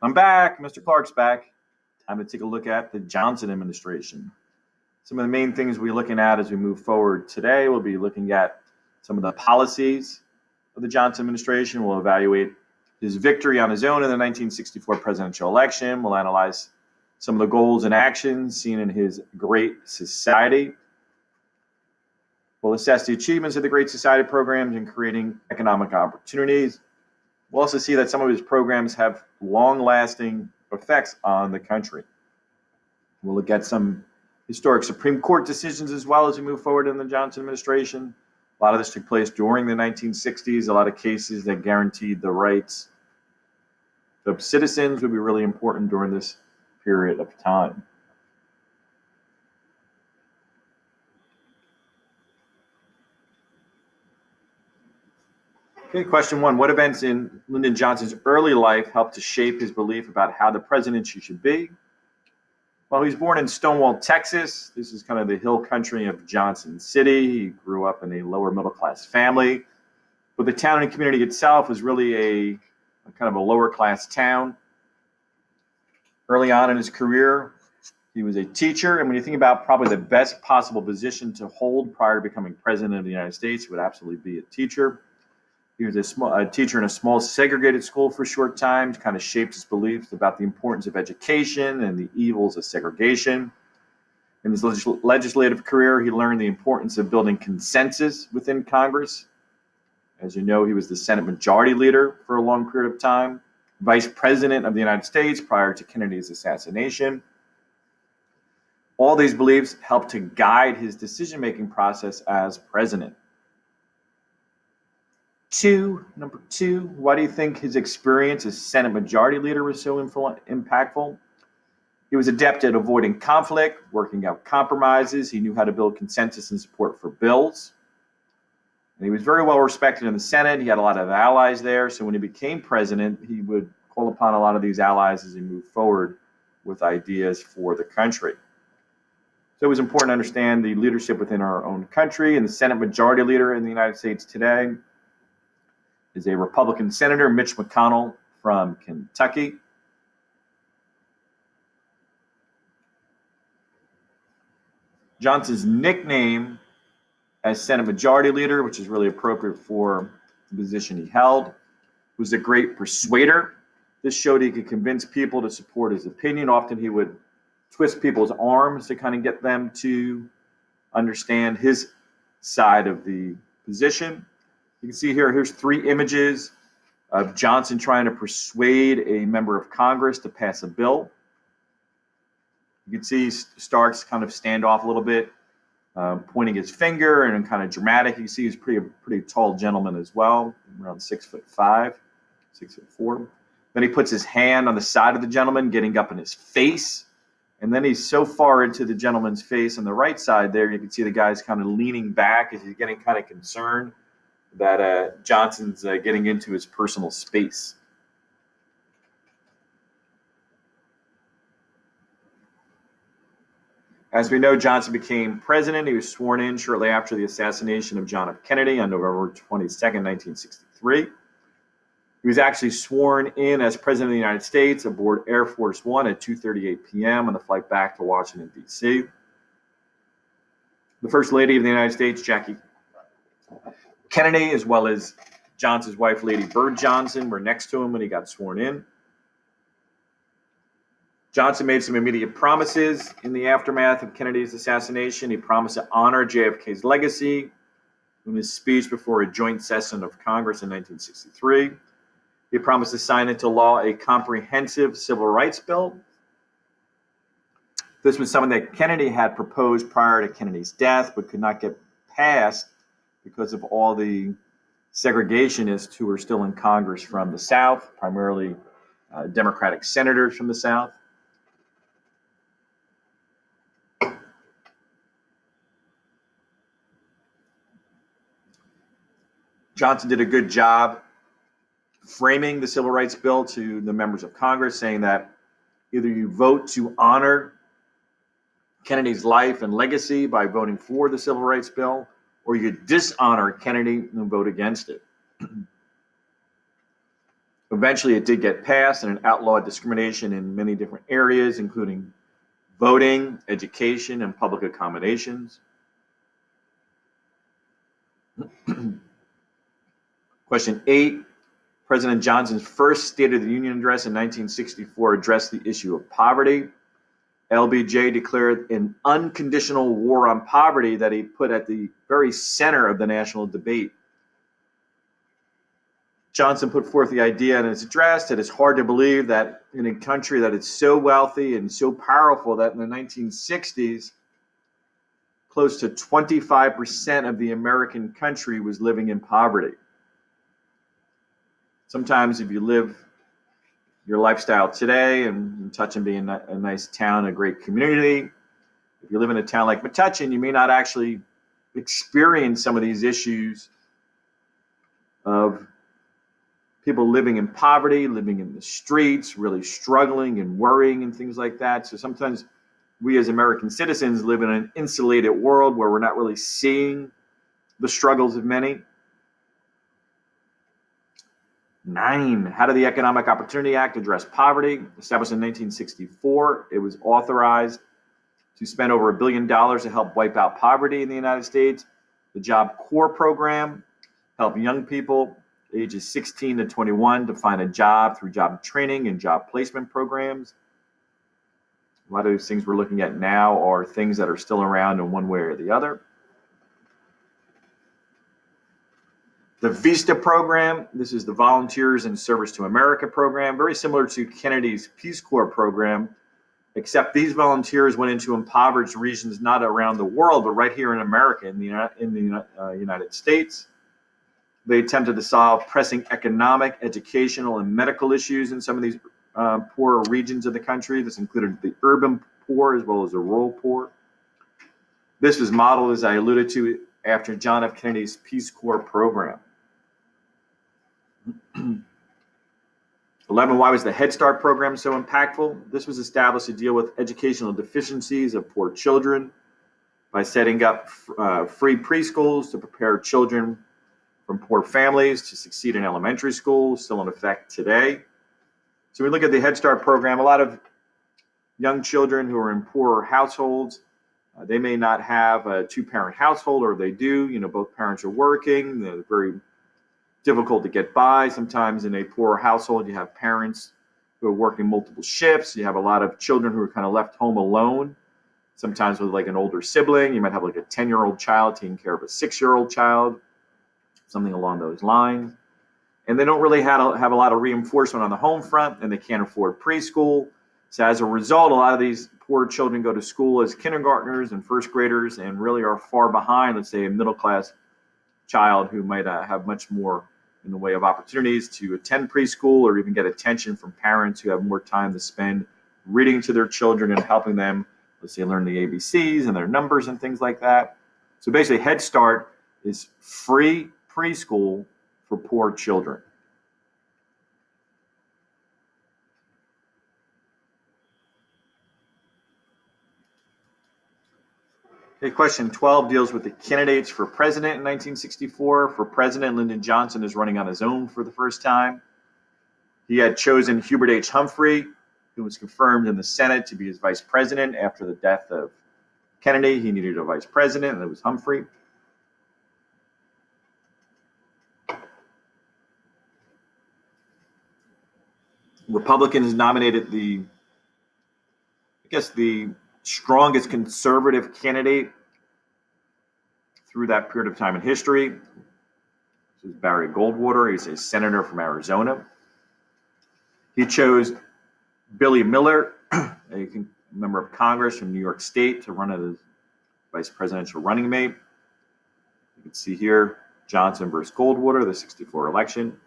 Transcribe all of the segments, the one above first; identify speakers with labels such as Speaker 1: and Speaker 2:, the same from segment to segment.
Speaker 1: I'm back. Mr. Clarke's back. Time to take a look at the Johnson administration. Some of the main things we're looking at as we move forward today, we'll be looking at some of the policies of the Johnson administration. We'll evaluate his victory on his own in the 1964 presidential election. We'll analyze some of the goals and actions seen in his Great Society. We'll assess the achievements of the Great Society programs in creating economic opportunities. We'll also see that some of his programs have long-lasting effects on the country. We'll look at some historic Supreme Court decisions as well as we move forward in the Johnson administration. A lot of this took place during the 1960s. A lot of cases that guaranteed the rights of citizens would be really important during this period of time. Okay, question one. What events in Lyndon Johnson's early life helped to shape his belief about how the presidency should be? Well, he was born in Stonewall, Texas. This is kind of the hill country of Johnson City. He grew up in a lower middle class family, but the town and community itself was really a kind of a lower class town. Early on in his career, he was a teacher, and when you think about probably the best possible position to hold prior to becoming president of the United States, it would absolutely be a teacher. He was a teacher in a small segregated school for a short time, kind of shaped his beliefs about the importance of education and the evils of segregation. In his legislative career, he learned the importance of building consensus within Congress. As you know, he was the Senate Majority Leader for a long period of time, Vice President of the United States prior to Kennedy's assassination. All these beliefs helped to guide his decision-making process as president. Number two, why do you think his experience as Senate Majority Leader was so impactful? He was adept at avoiding conflict, working out compromises. He knew how to build consensus and support for bills. And he was very well respected in the Senate. He had a lot of allies there. So when he became president, he would call upon a lot of these allies as he moved forward with ideas for the country. So it was important to understand the leadership within our own country. And the Senate Majority Leader in the United States today is a Republican Senator, Mitch McConnell from Kentucky. Johnson's nickname as Senate Majority Leader, which is really appropriate for the position he held, was the great persuader. This showed he could convince people to support his opinion. Often he would twist people's arms to kind of get them to understand his side of the position. You can see here's three images of Johnson trying to persuade a member of Congress to pass a bill. You can see he starts kind of stand off a little bit, pointing his finger and kind of dramatic. You can see he's pretty tall gentleman as well, around 6'5", 6'4". Then he puts his hand on the side of the gentleman, getting up in his face. And then he's so far into the gentleman's face on the right side there, you can see the guy's kind of leaning back as he's getting kind of concerned that Johnson's getting into his personal space. As we know, Johnson became president. He was sworn in shortly after the assassination of John F. Kennedy on November 22nd, 1963. He was actually sworn in as president of the United States aboard Air Force One at 2:38 p.m. on the flight back to Washington, D.C. The First Lady of the United States, Jackie Kennedy, as well as Johnson's wife, Lady Bird Johnson, were next to him when he got sworn in. Johnson made some immediate promises in the aftermath of Kennedy's assassination. He promised to honor JFK's legacy in his speech before a joint session of Congress in 1963. He promised to sign into law a comprehensive civil rights bill. This was something that Kennedy had proposed prior to Kennedy's death, but could not get passed because of all the segregationists who were still in Congress from the South, primarily Democratic senators from the South. Johnson did a good job framing the Civil Rights Bill to the members of Congress, saying that either you vote to honor Kennedy's life and legacy by voting for the Civil Rights Bill, or you dishonor Kennedy and vote against it. Eventually, it did get passed, and it outlawed discrimination in many different areas, including voting, education, and public accommodations. Question 8. President Johnson's first State of the Union address in 1964 addressed the issue of poverty. LBJ declared an unconditional war on poverty that he put at the very center of the national debate. Johnson put forth the idea in his address that it's hard to believe that in a country that is so wealthy and so powerful that in the 1960s, close to 25% of the American country was living in poverty. Sometimes if you live your lifestyle today and touch and be in a nice town, a great community, if you live in a town like Metuchen, you may not actually experience some of these issues of people living in poverty, living in the streets, really struggling and worrying and things like that. So sometimes we as American citizens live in an insulated world where we're not really seeing the struggles of many. 9. How did the Economic Opportunity Act address poverty? Established in 1964, it was authorized to spend over $1 billion to help wipe out poverty in the United States. The Job Corps program helped young people ages 16 to 21 to find a job through job training and job placement programs. A lot of those things we're looking at now are things that are still around in one way or the other. The Vista program, this is the Volunteers in Service to America program, very similar to Kennedy's Peace Corps program, except these volunteers went into impoverished regions not around the world, but right here in America, in the United States. They attempted to solve pressing economic, educational, and medical issues in some of these poorer regions of the country. This included the urban poor as well as the rural poor. This was modeled, as I alluded to, after John F. Kennedy's Peace Corps program. 11. Why was the Head Start program so impactful? This was established to deal with educational deficiencies of poor children by setting up free preschools to prepare children from poor families to succeed in elementary school, still in effect today. So we look at the Head Start program, a lot of young children who are in poorer households, they may not have a two-parent household, or they do, both parents are working, they're very difficult to get by. Sometimes in a poorer household, you have parents who are working multiple shifts. You have a lot of children who are kind of left home alone, sometimes with like an older sibling. You might have like a 10-year-old child taking care of a 6-year-old child, something along those lines. And they don't really have a lot of reinforcement on the home front, and they can't afford preschool. So as a result, a lot of these poor children go to school as kindergartners and first graders and really are far behind, let's say, a middle-class child who might have much more in the way of opportunities to attend preschool or even get attention from parents who have more time to spend reading to their children and helping them, let's say, learn the ABCs and their numbers and things like that. So basically, Head Start is free preschool for poor children. Okay, question 12 deals with the candidates for president in 1964. For president, Lyndon Johnson is running on his own for the first time. He had chosen Hubert H. Humphrey, who was confirmed in the Senate to be his vice president after the death of Kennedy. He needed a vice president, and it was Humphrey. Republicans nominated the strongest conservative candidate through that period of time in history. This is Barry Goldwater. He's a senator from Arizona. He chose Billy Miller, a member of Congress from New York State, to run as his vice presidential running mate. You can see here Johnson versus Goldwater, the 64 election.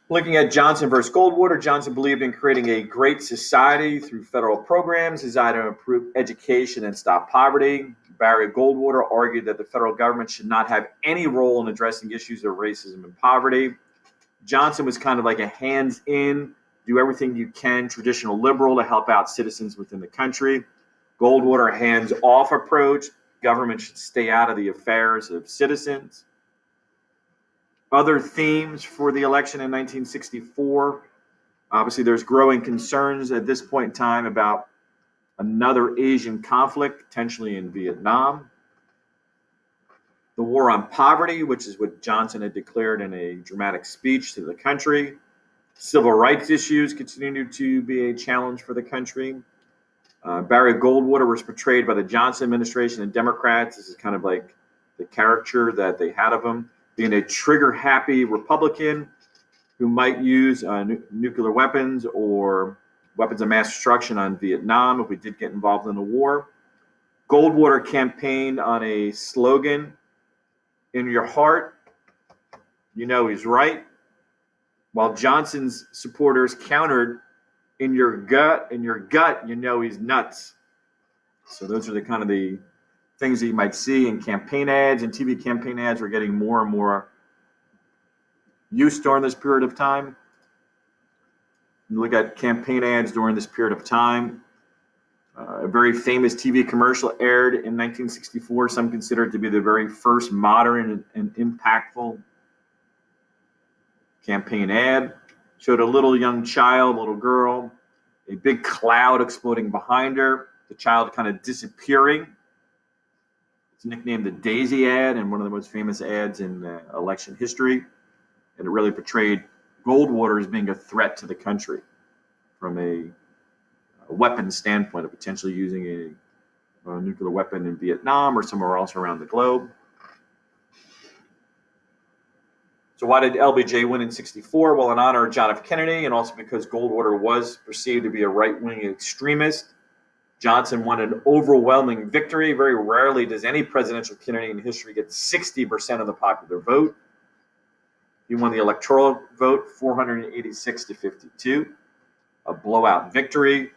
Speaker 1: Looking at Johnson versus Goldwater, Johnson believed in creating a great society through federal programs designed to improve education and stop poverty. Barry Goldwater argued that the federal government should not have any role in addressing issues of racism and poverty. Johnson was kind of like a hands-in do everything you can, traditional liberal, to help out citizens within the country. Goldwater, hands-off approach. Government should stay out of the affairs of citizens. Other themes for the election in 1964. Obviously, there's growing concerns at this point in time about another Asian conflict, potentially in Vietnam. The war on poverty, which is what Johnson had declared in a dramatic speech to the country. Civil rights issues continue to be a challenge for the country. Barry Goldwater was portrayed by the Johnson administration and Democrats. This is kind of like the caricature that they had of him, being a trigger-happy Republican who might use nuclear weapons or weapons of mass destruction on Vietnam if we did get involved in the war. Goldwater campaigned on a slogan, "In your heart, you know he's right," while Johnson's supporters countered, "In your gut, you know he's nuts." So those are the kind of the things that you might see in campaign ads, and TV campaign ads are getting more and more used during this period of time. You look at campaign ads during this period of time. A very famous TV commercial aired in 1964. Some consider it to be the very first modern and impactful campaign ad. Showed a little young child, little girl, a big cloud exploding behind her, the child kind of disappearing. It's nicknamed the Daisy ad, and one of the most famous ads in election history. And it really portrayed Goldwater as being a threat to the country from a weapons standpoint of potentially using a nuclear weapon in Vietnam or somewhere else around the globe. So why did LBJ win in 64? Well, in honor of John F. Kennedy, and also because Goldwater was perceived to be a right-wing extremist. Johnson won an overwhelming victory. Very rarely does any presidential candidate in history get 60% of the popular vote. He won the electoral vote 486 to 52, a blowout victory,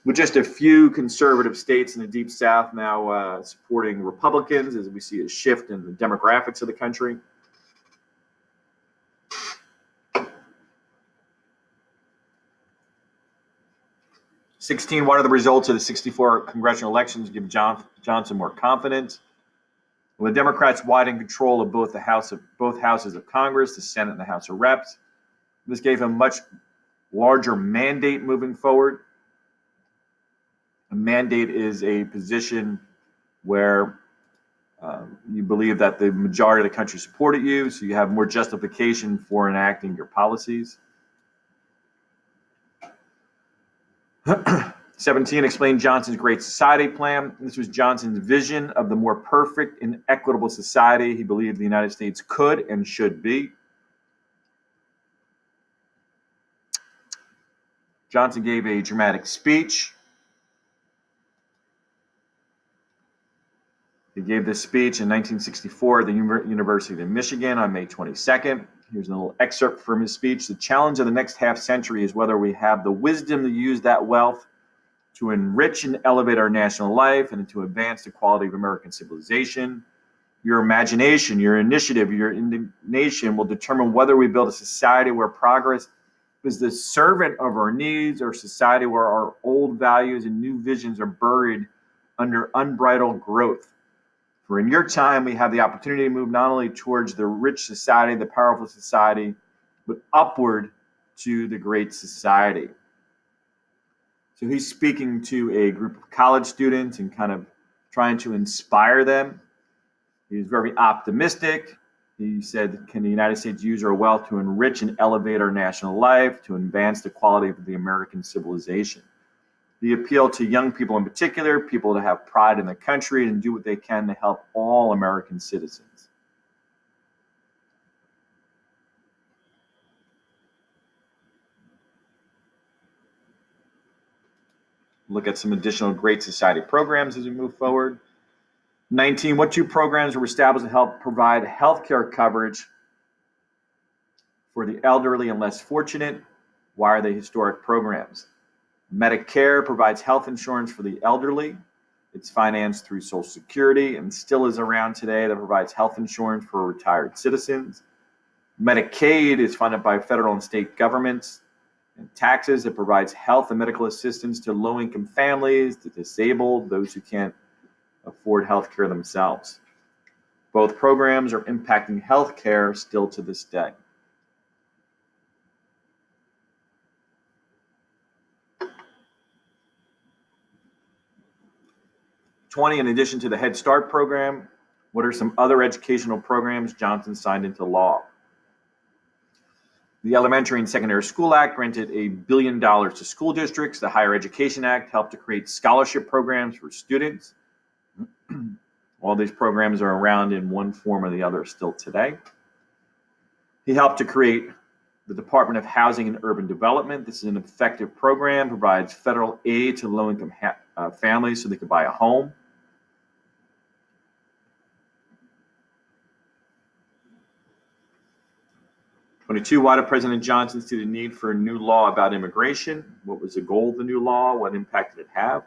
Speaker 1: with just a few conservative states in the Deep South now supporting Republicans, as we see a shift in the demographics of the country. '16, what are the results of the 64 congressional elections give Johnson more confidence? Well, the Democrats widened control of both houses of Congress, the Senate and the House of Reps. This gave him much larger mandate moving forward. A mandate is a position where you believe that the majority of the country supported you, so you have more justification for enacting your policies. 17, explain Johnson's Great Society plan. This was Johnson's vision of the more perfect and equitable society he believed the United States could and should be. Johnson gave a dramatic speech. He gave this speech in 1964 at the University of Michigan on May 22nd. Here's a little excerpt from his speech. The challenge of the next half century is whether we have the wisdom to use that wealth to enrich and elevate our national life and to advance the quality of American civilization. Your imagination, your initiative, your indignation will determine whether we build a society where progress is the servant of our needs, or a society where our old values and new visions are buried under unbridled growth. For in your time, we have the opportunity to move not only towards the rich society, the powerful society, but upward to the great society. So he's speaking to a group of college students and kind of trying to inspire them. He's very optimistic. He said, can the United States use our wealth to enrich and elevate our national life, to advance the quality of the American civilization? He appealed to young people in particular, people to have pride in the country and do what they can to help all American citizens. Look at some additional Great Society programs as we move forward. 19, what two programs were established to help provide health care coverage for the elderly and less fortunate? Why are they historic programs? Medicare provides health insurance for the elderly. It's financed through Social Security and still is around today, that provides health insurance for retired citizens. Medicaid is funded by federal and state governments and taxes. It provides health and medical assistance to low-income families, the disabled, those who can't afford health care themselves. Both programs are impacting health care still to this day. In addition to the Head Start program, what are some other educational programs Johnson signed into law? The Elementary and Secondary School Act granted $1 billion to school districts. The Higher Education Act helped to create scholarship programs for students. All these programs are around in one form or the other still today. He helped to create the Department of Housing and Urban Development. This is an effective program, provides federal aid to low-income families so they could buy a home. Why did President Johnson see the need for a new law about immigration? What was the goal of the new law? What impact did it have?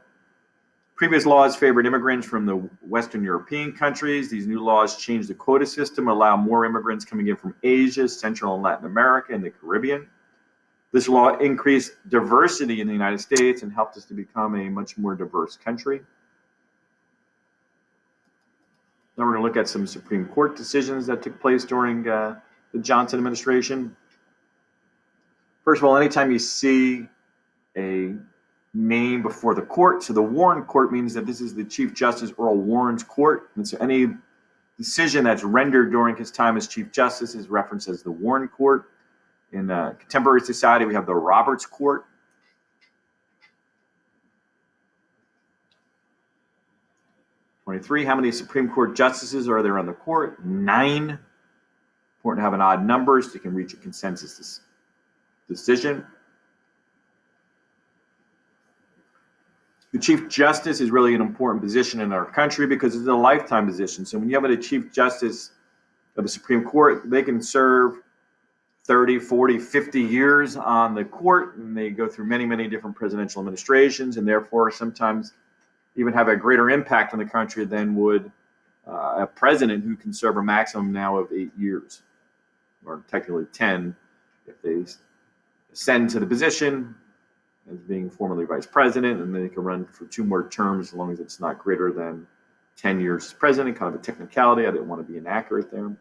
Speaker 1: Previous laws favored immigrants from the Western European countries. These new laws changed the quota system, allow more immigrants coming in from Asia, Central and Latin America, and the Caribbean. This law increased diversity in the United States and helped us to become a much more diverse country. Now we're going to look at some Supreme Court decisions that took place during the Johnson administration. First of all, anytime you see a name before the court, so the Warren Court means that this is the Chief Justice Earl Warren's court, and so any decision that's rendered during his time as Chief Justice is referenced as the Warren Court. In contemporary society, we have the Roberts Court. How many Supreme Court justices are there on the court? 9. Important to have an odd number so you can reach a consensus decision. The Chief Justice is really an important position in our country because it's a lifetime position. So when you have a Chief Justice of the Supreme Court, they can serve 30, 40, 50 years on the court, and they go through many, many different presidential administrations, and therefore sometimes even have a greater impact on the country than would a president who can serve a maximum now of 8 years, or technically 10 if they ascend to the position as being formerly vice president, and they can run for 2 more terms as long as it's not greater than 10 years as president. Kind of a technicality. I didn't want to be inaccurate there.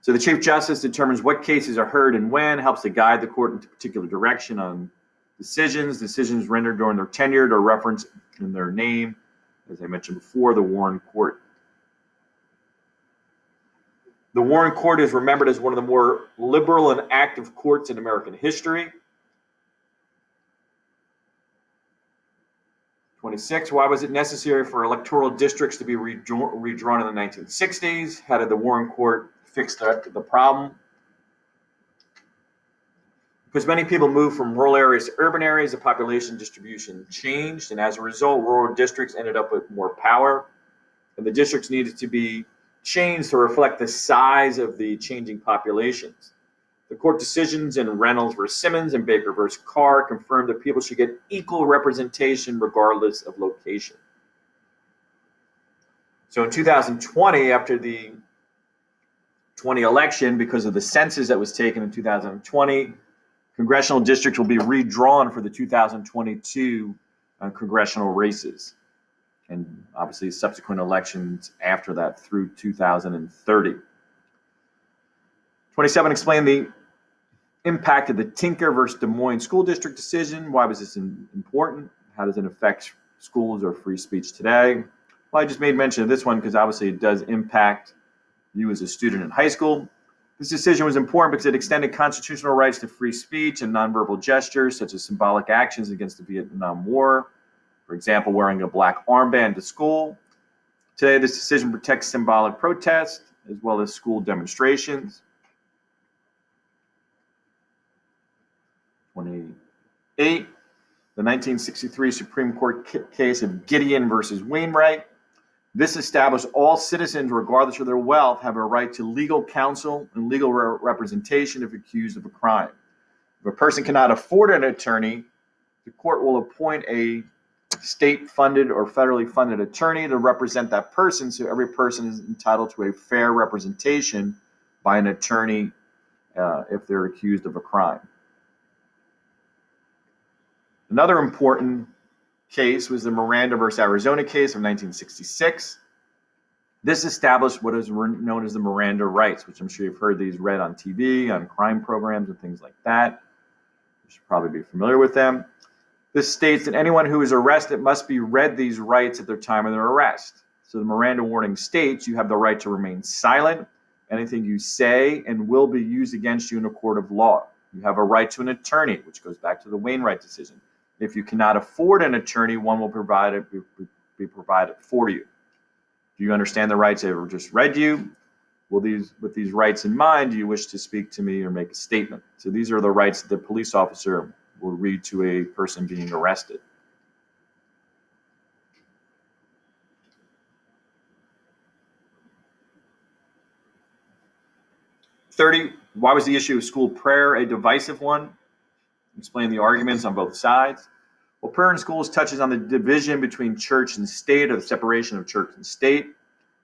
Speaker 1: So the Chief Justice determines what cases are heard and when, helps to guide the court into a particular direction on decisions rendered during their tenure or referenced in their name. As I mentioned before, the Warren Court. The Warren Court is remembered as one of the more liberal and active courts in American history. 26, why was it necessary for electoral districts to be redrawn in the 1960s? How did the Warren Court fix the problem? Because many people moved from rural areas to urban areas, the population distribution changed, and as a result, rural districts ended up with more power, and the districts needed to be changed to reflect the size of the changing populations. The court decisions in Reynolds v. Simmons and Baker v. Carr confirmed that people should get equal representation regardless of location. So in 2020, after the 20 election, because of the census that was taken in 2020, congressional districts will be redrawn for the 2022 congressional races, and obviously subsequent elections after that through 2030. 27, explain the impact of the Tinker versus Des Moines school district decision. Why was this important? How does it affect schools or free speech today? Well, I just made mention of this one because obviously it does impact you as a student in high school. This decision was important because it extended constitutional rights to free speech and nonverbal gestures, such as symbolic actions against the Vietnam War. For example, wearing a black armband to school. Today, this decision protects symbolic protest as well as school demonstrations. 28. The 1963 Supreme Court case of Gideon versus Wainwright. This established all citizens, regardless of their wealth, have a right to legal counsel and legal representation if accused of a crime. If a person cannot afford an attorney, the court will appoint a state-funded or federally funded attorney to represent that person, so every person is entitled to a fair representation by an attorney if they're accused of a crime. Another important case was the Miranda versus Arizona case of 1966. This established what is known as the Miranda Rights, which I'm sure you've heard these read on TV, on crime programs and things like that. You should probably be familiar with them. This states that anyone who is arrested must be read these rights at the time of their arrest. So the Miranda warning states you have the right to remain silent. Anything you say and will be used against you in a court of law. You have a right to an attorney, which goes back to the Wainwright decision. If you cannot afford an attorney, one will be provided for you. Do you understand the rights I have just read you? With these rights in mind, do you wish to speak to me or make a statement? So these are the rights that the police officer will read to a person being arrested. 30, why was the issue of school prayer a divisive one? Explain the arguments on both sides. Well, prayer in schools touches on the division between church and state, or the separation of church and state, and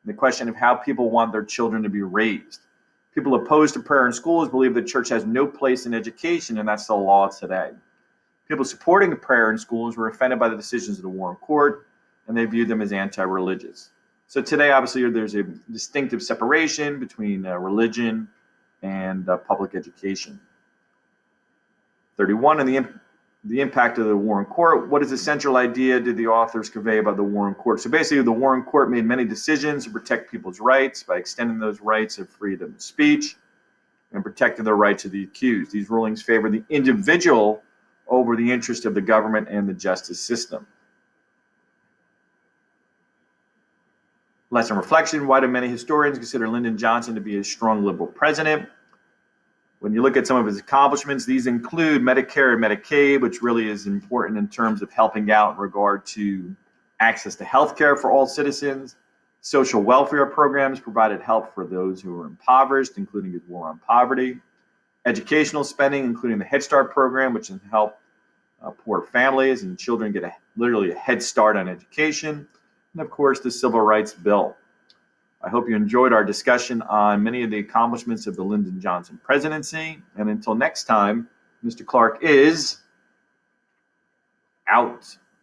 Speaker 1: the question of how people want their children to be raised. People opposed to prayer in schools believe that church has no place in education, and that's the law today. People supporting prayer in schools were offended by the decisions of the Warren Court, and they viewed them as anti-religious. So today, obviously, there's a distinctive separation between religion and public education. 31, and the impact of the Warren Court. What is the central idea did the authors convey about the Warren Court? So basically, the Warren Court made many decisions to protect people's rights by extending those rights of freedom of speech and protecting the rights of the accused. These rulings favor the individual over the interest of the government and the justice system. Lesson reflection. Why do many historians consider Lyndon Johnson to be a strong liberal president? When you look at some of his accomplishments, these include Medicare and Medicaid, which really is important in terms of helping out in regard to access to health care for all citizens. Social welfare programs provided help for those who were impoverished, including his war on poverty. Educational spending, including the Head Start program, which can help poor families and children get literally a head start on education. And of course, the Civil Rights Bill. I hope you enjoyed our discussion on many of the accomplishments of the Lyndon Johnson presidency. And until next time, Mr. Clarke is out.